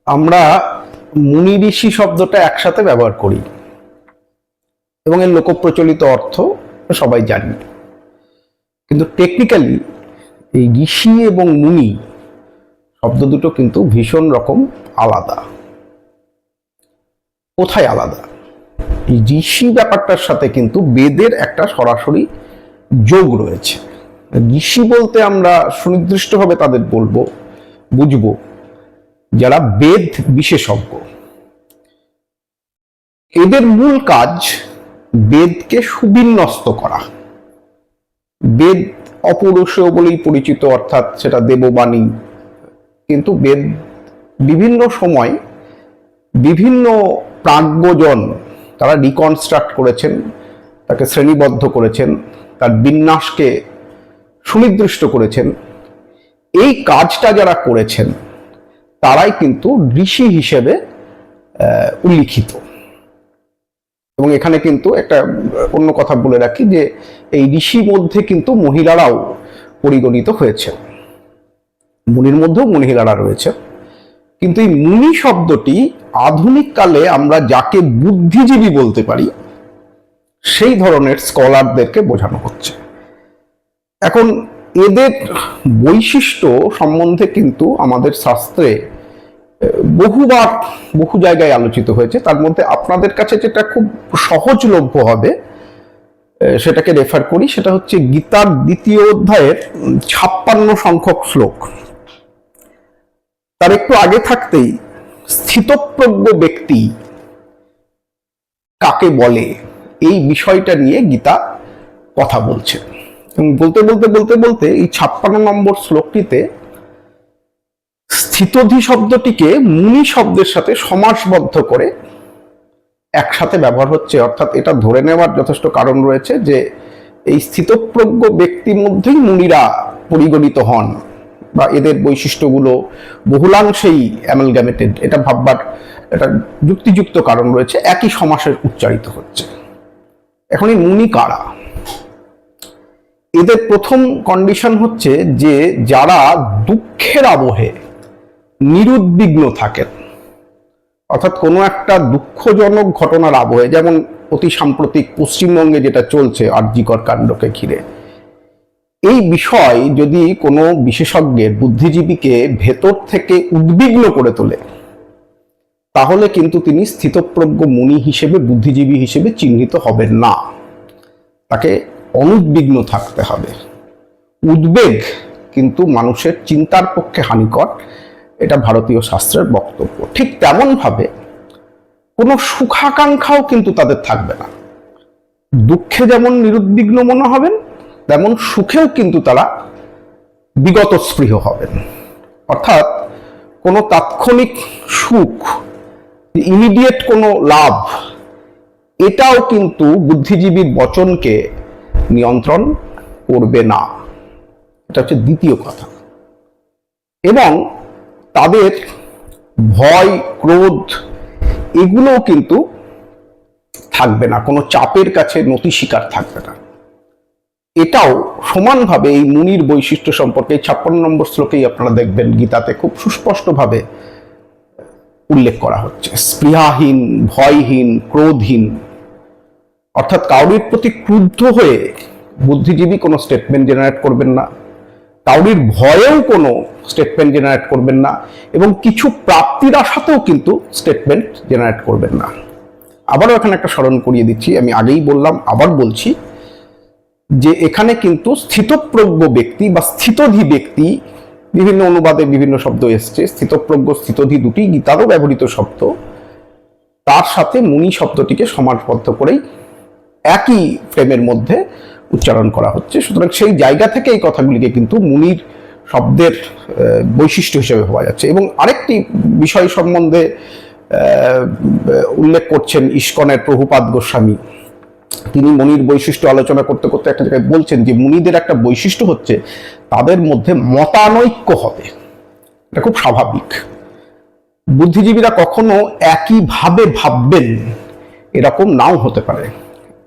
আমরা মুনি ঋষি শব্দটা একসাথে ব্যবহার করি এবং এর লোকপ্রচলিত অর্থ সবাই জানি, কিন্তু টেকনিক্যালি এই ঋষি এবং মুনি শব্দ দুটো কিন্তু ভীষণ রকম আলাদা। কোথায় আলাদা? এই ঋষি ব্যাপারটার সাথে কিন্তু বেদের একটা সরাসরি যোগ রয়েছে। ঋষি বলতে আমরা সুনির্দিষ্টভাবে তাদের বুঝবো যারা বেদ বিশেষজ্ঞ। এদের মূল কাজ বেদকে সুবিন্যস্ত করা। বেদ অপৌরুষেয় বলেই পরিচিত, অর্থাৎ সেটা দেববাণী, কিন্তু বেদ বিভিন্ন সময় বিভিন্ন প্রাজ্ঞজন তারা রিকনস্ট্রাক্ট করেছেন, তাকে শ্রেণীবদ্ধ করেছেন, তার বিন্যাসকে সুনির্দিষ্ট করেছেন। এই কাজটা যারা করেছেন তারাই কিন্তু ঋষি হিসেবে উল্লিখিত। এবং এখানে কিন্তু একটা অন্য কথা বলে রাখি যে এই ঋষি মধ্যে কিন্তু মহিলারাও পরিগণিত হয়েছে, মুনির মধ্যেও মহিলারা রয়েছে। কিন্তু এই মুনি শব্দটি আধুনিক কালে আমরা যাকে বুদ্ধিজীবী বলতে পারি সেই ধরনের স্কলারদেরকে বোঝানো হচ্ছে। এখন এদের বৈশিষ্ট্য সম্বন্ধে কিন্তু আমাদের শাস্ত্রে বহুবার বহু জায়গায় আলোচিত হয়েছে। তার মধ্যে আপনাদের কাছে যেটা খুব সহজলভ্য হবে সেটাকে রেফার করি, সেটা হচ্ছে গীতার 2য় অধ্যায়ের 56 সংখ্যক শ্লোক। তার একটু আগে থাকতেই স্থিতপ্রজ্ঞ ব্যক্তি কাকে বলে এই বিষয়টা নিয়ে গীতা কথা বলছে। এবং বলতে বলতে বলতে বলতে এই 56 নম্বর শ্লোকটিতে স্থিতধি শব্দটিকে মুনি শব্দের সাথে সমাসবদ্ধ করে একসাথে ব্যবহার হচ্ছে। অর্থাৎ এটা ধরে নেওয়ার যথেষ্ট কারণ রয়েছে যে এই স্থিতপ্রজ্ঞ ব্যক্তির মধ্যেই মুনিরা পরিগণিত হন, বা এদের বৈশিষ্ট্যগুলো বহুলাংশেই অ্যামালগামেটেড, এটা ভাববার একটা যুক্তিযুক্ত কারণ রয়েছে। একই সমাসের উচ্চারিত হচ্ছে। এখন এই মুনি কারা? এদের প্রথম কন্ডিশন হচ্ছে যে যারা দুঃখের আবহে নিরুদ্বিগ্ন থাকেন, অর্থাৎ কোনো একটা দুঃখজনক ঘটনার আবহে, যেমন অতি সাম্প্রতিক পশ্চিমবঙ্গে যেটা চলছে আরজিকর কাণ্ডকে ঘিরে, এই বিষয় যদি কোনো বিশেষজ্ঞের, বুদ্ধিজীবীকে ভেতর থেকে উদ্বিগ্ন করে তোলে, তাহলে কিন্তু তিনি স্থিতপ্রজ্ঞ মুনি হিসেবে, বুদ্ধিজীবী হিসেবে চিহ্নিত হবেন না। তাকে অনুদ্বিগ্ন থাকতে হবে। উদ্বেগ কিন্তু মানুষের চিন্তার পক্ষে হানিকর, এটা ভারতীয় শাস্ত্রের বক্তব্য। ঠিক তেমন ভাবে কোনো সুখাকাঙ্ক্ষাও কিন্তু তাদের থাকবে না। দুঃখে যেমন নিরুদ্বিগ্ন মনে হবেন, তেমন সুখেও কিন্তু তারা বিগতস্পৃহ হবেন। অর্থাৎ কোনো তাৎক্ষণিক সুখ, ইমিডিয়েট কোনো লাভ, এটাও কিন্তু বুদ্ধিজীবীর বচনকে নিয়ন্ত্রণ করবে না। এটা হচ্ছে দ্বিতীয় কথা। এবং তাদের ভয়, ক্রোধ এগুলোও কিন্তু থাকবে না, কোনো চাপের কাছে নতি স্বীকার থাকবে না। এটাও সমানভাবে এই মুনির বৈশিষ্ট্য সম্পর্কে 56 নম্বর শ্লোকেই আপনারা দেখবেন গীতাতে খুব সুস্পষ্টভাবে উল্লেখ করা হচ্ছে। স্পৃহাহীন, ভয়হীন, ক্রোধহীন, অর্থাৎ কাউরির প্রতি ক্রুদ্ধ হয়ে বুদ্ধিজীবী কোনো স্টেটমেন্ট জেনারেট করবেন না, কাউরির ভয়েও কোনো স্টেটমেন্ট জেনারেট করবেন না, এবং কিছু প্রাপ্তির আশাতেও কিন্তু স্টেটমেন্ট জেনারেট করবেন না। আবারও এখানে একটা স্মরণ করিয়ে দিচ্ছি, আমি আগেই বললাম, আবার বলছি, যে এখানে কিন্তু স্থিতপ্রজ্ঞ ব্যক্তি বা স্থিতধি ব্যক্তি, বিভিন্ন অনুবাদে বিভিন্ন শব্দ এসছে, স্থিতপ্রজ্ঞ স্থিতধি দুটি গীতারও ব্যবহৃত শব্দ, তার সাথে মুনি শব্দটিকে সমাসবদ্ধ করেই একই ফ্রেমের মধ্যে উচ্চারণ করা হচ্ছে। সুতরাং সেই জায়গা থেকে এই কথাগুলিকে কিন্তু মুনির শব্দের বৈশিষ্ট্য হিসেবে ভাবা যাচ্ছে। এবং আরেকটি বিষয় সম্বন্ধে উল্লেখ করছেন ইস্কনের প্রভুপাদ গোস্বামী। তিনি মুনির বৈশিষ্ট্য আলোচনা করতে করতে একটা জায়গায় বলছেন যে মুনিদের একটা বৈশিষ্ট্য হচ্ছে তাদের মধ্যে মতানৈক্য হবে। এটা খুব স্বাভাবিক। বুদ্ধিজীবীরা কখনো একইভাবে ভাববেন এরকম নাও হতে পারে,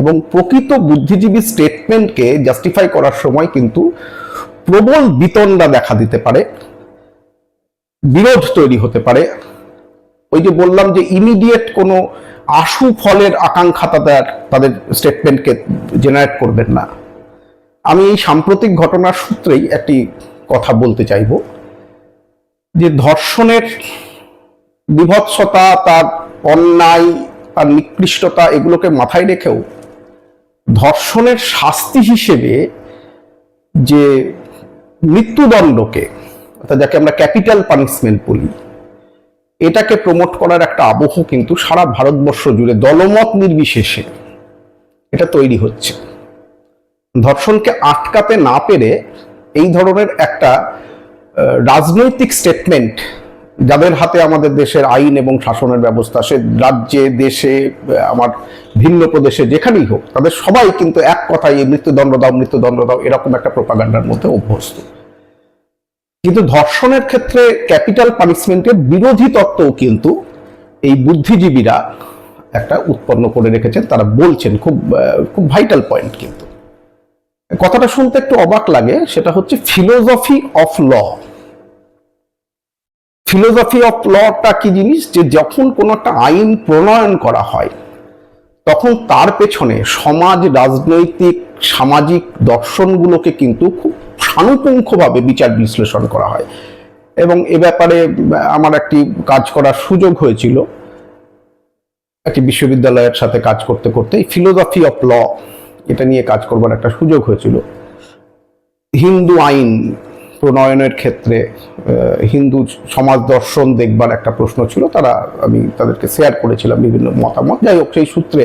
এবং প্রকৃত বুদ্ধিজীবী স্টেটমেন্টকে জাস্টিফাই করার সময় কিন্তু প্রবল বিতণ্ডা দেখা দিতে পারে, বিরোধ তৈরি হতে পারে, ওই যে বললাম যে ইমিডিয়েট কোনো আশু ফলের আকাঙ্ক্ষা তাদের স্টেটমেন্টকে জেনারেট করবেন না। আমি এই সাম্প্রতিক ঘটনার সূত্রেই একটি কথা বলতে চাইব যে ধর্ষণের বিভৎসতা, তার অন্যায়, তার নিকৃষ্টতা এগুলোকে মাথায় রেখেও ধর্ষণের শাস্তি হিসেবে যে মৃত্যুদণ্ডকে, অর্থাৎ যাকে আমরা ক্যাপিটাল পানিশমেন্ট বলি, এটাকে প্রমোট করার একটা আবহ কিন্তু সারা ভারতবর্ষ জুড়ে দলমত নির্বিশেষে এটা তৈরি হচ্ছে। ধর্ষণকে আটকাতে না পেরে এই ধরনের একটা রাজনৈতিক স্টেটমেন্ট, যাদের হাতে আমাদের দেশের আইন এবং শাসনের ব্যবস্থা, সে রাজ্যে, দেশে, আমার ভিন্ন প্রদেশে যেখানেই হোক, তাদের সবাই কিন্তু এক কথায় এই মৃত্যুদণ্ড দাও, মৃত্যুদণ্ড দাও, এরকম একটা প্রোপাগান্ডার মধ্যে অভ্যস্ত। কিন্তু ধর্ষণের ক্ষেত্রে ক্যাপিটাল পানিশমেন্টের বিরোধী তত্ত্বও কিন্তু এই বুদ্ধিজীবীরা একটা উৎপন্ন করে রেখেছেন। তারা বলছেন খুব খুব ভাইটাল পয়েন্ট, কিন্তু কথাটা শুনতে একটু অবাক লাগে। সেটা হচ্ছে philosophy of law. Philosophy of লটা কি জিনিস? যে যখন কোনো একটা আইন প্রণয়ন করা হয় তখন তার পেছনে সমাজ, রাজনৈতিক, সামাজিক দর্শনগুলোকে কিন্তু খুব সানুপুঙ্খভাবে বিচার বিশ্লেষণ করা হয়। এবং এ ব্যাপারে আমার একটি কাজ করার সুযোগ হয়েছিল একটি বিশ্ববিদ্যালয়ের সাথে কাজ করতে করতে। এই ফিলোসফি অফ ল এটা নিয়ে কাজ করবার একটা সুযোগ হয়েছিল। হিন্দু আইন প্রণয়নের ক্ষেত্রে হিন্দু সমাজ দর্শন দেখবার একটা প্রশ্ন ছিল। আমি তাদেরকে শেয়ার করেছিলাম বিভিন্ন মতামত। যাই হোক, সেই সূত্রে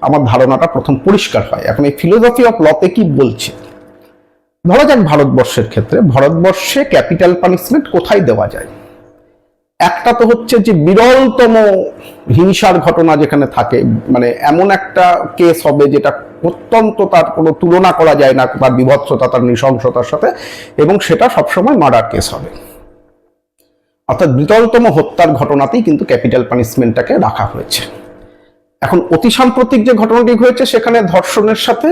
আমার ধারণাটা প্রথম পরিষ্কার হয়। এখন এই ফিলোসফি অফ লতে কি বলছে, ধরা যাক ভারতবর্ষের ক্ষেত্রে, ভারতবর্ষে ক্যাপিটাল পানিশমেন্ট কোথায় দেওয়া যায়? একটা তো হচ্ছে যে বিরলতম হিংসার ঘটনা যেখানে থাকে, মানে এমন একটা কেস হবে যেটা অত্যন্ত, তার কোনো তুলনা করা যায় না তার বিভৎসতা, তার নৃশংসতার সাথে, এবং সেটা সবসময় মার্ডার কেস হবে। অর্থাৎ বিরলতম হত্যার ঘটনাতেই কিন্তু ক্যাপিটাল পানিশমেন্টটাকে রাখা হয়েছে। এখন অতি সাম্প্রতিক যে ঘটনাটি হয়েছে সেখানে ধর্ষণের সাথে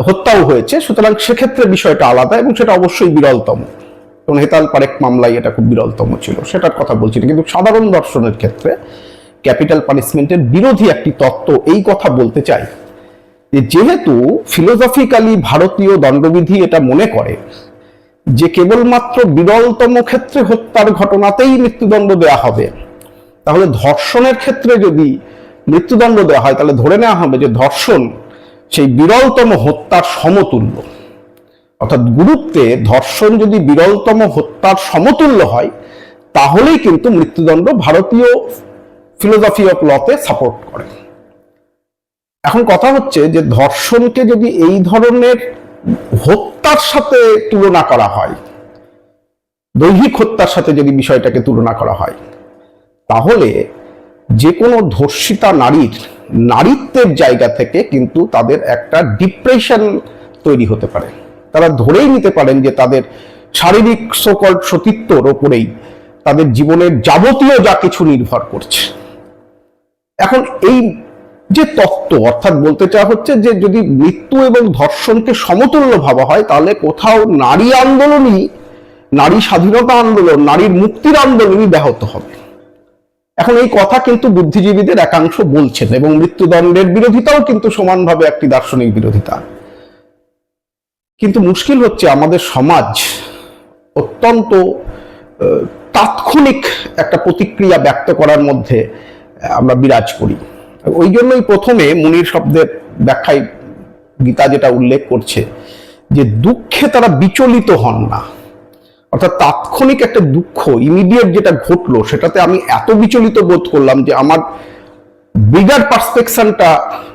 হত্যাও হয়েছে, সুতরাং সেক্ষেত্রে বিষয়টা আলাদা এবং সেটা অবশ্যই বিরলতম। এবং হেতাল পারেক মামলায় এটা খুব বিরলতম ছিল, সেটার কথা বলছি না। কিন্তু সাধারণ ধর্ষণের ক্ষেত্রে ক্যাপিটাল পানিশমেন্টের বিরোধী একটি তত্ত্ব এই কথা বলতে চাই যে যেহেতু ফিলোসফিক্যালি ভারতীয় দণ্ডবিধি এটা মনে করে যে কেবলমাত্র বিরলতম ক্ষেত্রে হত্যার ঘটনাতেই মৃত্যুদণ্ড দেওয়া হবে, তাহলে ধর্ষণের ক্ষেত্রে যদি মৃত্যুদণ্ড দেওয়া হয় তাহলে ধরে নেওয়া হবে যে ধর্ষণ সেই বিরলতম হত্যার সমতুল্য। অর্থাৎ গুরুত্বে ধর্ষণ যদি বিরলতম হত্যার সমতুল্য হয় তাহলেই কিন্তু মৃত্যুদণ্ড ভারতীয় ফিলোসফি অফ লতে সাপোর্ট করে। এখন কথা হচ্ছে যে ধর্ষণকে যদি এই ধরনের হত্যার সাথে তুলনা করা হয়, দৈহিক হত্যার সাথে যদি বিষয়টাকে তুলনা করা হয়, তাহলে যে কোনো ধর্ষিতা নারীর নারীত্বের জায়গা থেকে কিন্তু তাদের একটা ডিপ্রেশন তৈরি হতে পারে। তারা ধরেই নিতে পারেন যে তাদের শারীরিক সকল সতীত্বর ওপরেই তাদের জীবনের যাবতীয় যা কিছু নির্ভর করছে। এখন এই যে তত্ত্ব, অর্থাৎ বলতে চাওয়া হচ্ছে যে যদি মৃত্যু এবং ধর্ষণকে সমতুল্য ভাবা হয় তাহলে কোথাও নারী আন্দোলনই, নারী স্বাধীনতা আন্দোলন, নারীর মুক্তির আন্দোলনই ব্যাহত হবে। এখন এই কথা কিন্তু বুদ্ধিজীবীদের একাংশ বলছেন, এবং মৃত্যুদণ্ডের বিরোধিতাও কিন্তু সমানভাবে একটি দার্শনিক বিরোধিতা। কিন্তু মুশকিল হচ্ছে আমাদের সমাজ অত্যন্ত তাৎক্ষণিক একটা প্রতিক্রিয়া ব্যক্ত করার মধ্যে আমরা বিরাজ করি। ওই জন্যই প্রথমে মুনির শব্দের ব্যাখ্যায় গীতা যেটা উল্লেখ করছে যে দুঃখে তারা বিচলিত হন না। অর্থাৎ তাৎক্ষণিক একটা দুঃখ, ইমিডিয়েট যেটা ঘটলো, সেটাতে আমি এত বিচলিত বোধ করলাম যে আমার বিগার পার্সপেকশনটা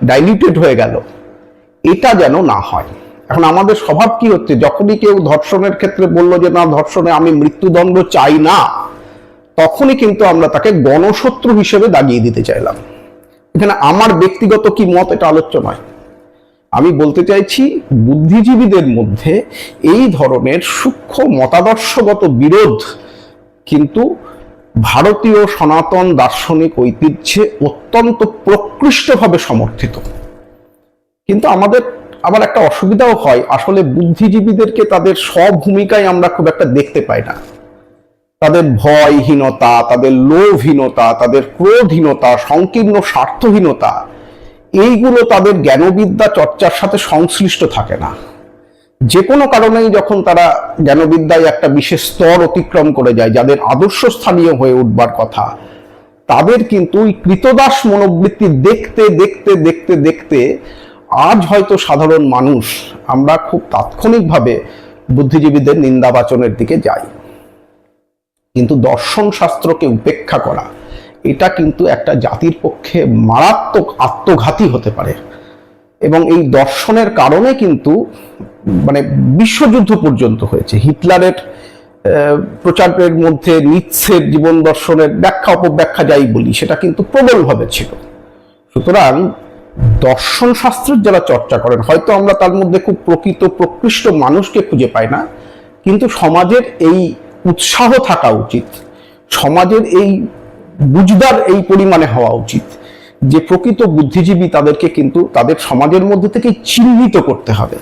ডাইলিউটেড হয়ে গেল, এটা যেন না হয়। এখন আমাদের স্বভাব কি হচ্ছে, যখনই কেউ ধর্ষণের ক্ষেত্রে বললো যে না ধর্ষণে আমি মৃত্যুদণ্ড চাই না, তখনই কিন্তু আমরা তাকে গণশত্রু হিসেবে দাগিয়ে দিতে চাইলাম। এখানে আমার ব্যক্তিগত কি মত এটা আলোচ্য নয়। আমি বলতে চাইছি বুদ্ধিজীবীদের মধ্যে এই ধরনের সূক্ষ্ম মতাদর্শগত বিরোধ কিন্তু ভারতীয় সনাতন দার্শনিক ঐতিহ্যে অত্যন্ত প্রকৃষ্টভাবে সমর্থিত। কিন্তু আমাদের আবার একটা অসুবিধাও হয়, আসলে বুদ্ধিজীবীদেরকে তাদের স্বভূমিকায় আমরা খুব একটা দেখতে পাই না। তাদের ভয়হীনতা, তাদের লোভহীনতা, তাদের ক্রোধহীনতা, সংকীর্ণ স্বার্থহীনতা, এইগুলো তাদের জ্ঞানবিদ্যা চর্চার সাথে সংশ্লিষ্ট থাকে না। যে কোনো কারণেই যখন তারা জ্ঞানবিদ্যায় একটা বিশেষ স্তর অতিক্রম করে যায়, যাদের আদর্শ স্থানীয় হয়ে উঠবার কথা, তাদের কিন্তু ওই কৃতদাস মনোবৃত্তি দেখতে দেখতে দেখতে দেখতে আজ হয়তো সাধারণ মানুষ আমরা খুব তাৎক্ষণিকভাবে বুদ্ধিজীবীদের নিন্দাবাচনের দিকে যাই। কিন্তু দর্শন শাস্ত্রকে উপেক্ষা করা, এটা কিন্তু একটা জাতির পক্ষে মারাত্মক আত্মঘাতী হতে পারে। এবং এই দর্শনের কারণে কিন্তু মানে বিশ্বযুদ্ধ পর্যন্ত হয়েছে। হিটলারের প্রচারের মধ্যে নিৎসের জীবন দর্শনের ব্যাখ্যা অপব্যাখ্যা যাই বলি, সেটা কিন্তু প্রবলভাবে ছিল। সুতরাং দর্শন শাস্ত্রের যারা চর্চা করেন, হয়তো আমরা তার মধ্যে খুব প্রকৃত প্রকৃষ্ট মানুষকে খুঁজে পাই না, কিন্তু সমাজের এই উৎসাহ থাকা উচিত, সমাজের এই বুঝদার এই পরিমাণে হওয়া উচিত যে প্রকৃত বুদ্ধিজীবী তাদেরকে কিন্তু তাদের সমাজের মধ্যে থেকে চিহ্নিত করতে হবে,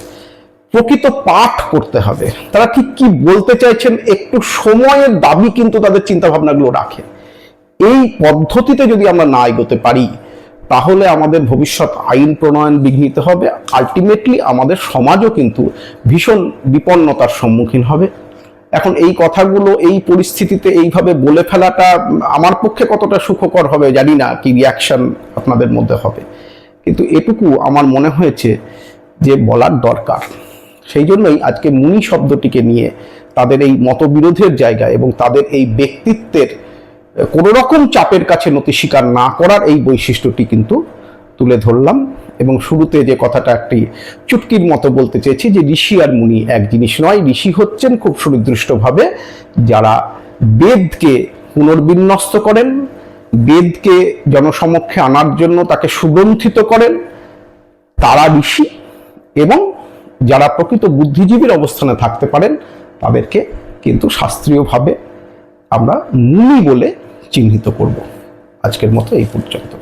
প্রকৃত পাঠ করতে হবে। তারা ঠিক কি বলতে চাইছেন একটু সময়ের দাবি কিন্তু তাদের চিন্তা ভাবনাগুলো রাখে। এই পদ্ধতিতে যদি আমরা না এগোতে পারি, তাহলে আমাদের ভবিষ্যৎ আইন প্রণয়ন বিঘ্নিত হবে, আলটিমেটলি আমাদের সমাজও কিন্তু ভীষণ বিপন্নতার সম্মুখীন হবে। এখন এই কথাগুলো এই পরিস্থিতিতে এইভাবে বলে ফেলাটা আমার পক্ষে কতটা সুখকর হবে জানি না, কি রিয়াকশন আপনাদের মধ্যে হবে, কিন্তু এটুকু আমার মনে হয়েছে যে বলার দরকার। সেই জন্যই আজকে মুনি শব্দটিকে নিয়ে তাদের এই মতবিরোধের জায়গায় এবং তাদের এই ব্যক্তিত্বের কোনো রকম চাপের কাছে নতি স্বীকার না করার এই বৈশিষ্ট্যটি কিন্তু তুলে ধরলাম। এবং শুরুতে যে কথাটা একটি চুটকির মতো বলতে চেয়েছি যে ঋষি আর মুনি এক জিনিস নয়। ঋষি হচ্ছেন খুব সুনির্দিষ্টভাবে যারা বেদকে পুনর্বিন্যস্ত করেন, বেদকে জনসমক্ষে আনার জন্য তাকে সুগ্রন্থিত করেন, তারা ঋষি। এবং যারা প্রকৃত বুদ্ধিজীবীর অবস্থানে থাকতে পারেন তাদেরকে কিন্তু শাস্ত্রীয়ভাবে আমরা মুনি বলে চিহ্নিত করব। আজকের মতো এই পর্যন্ত।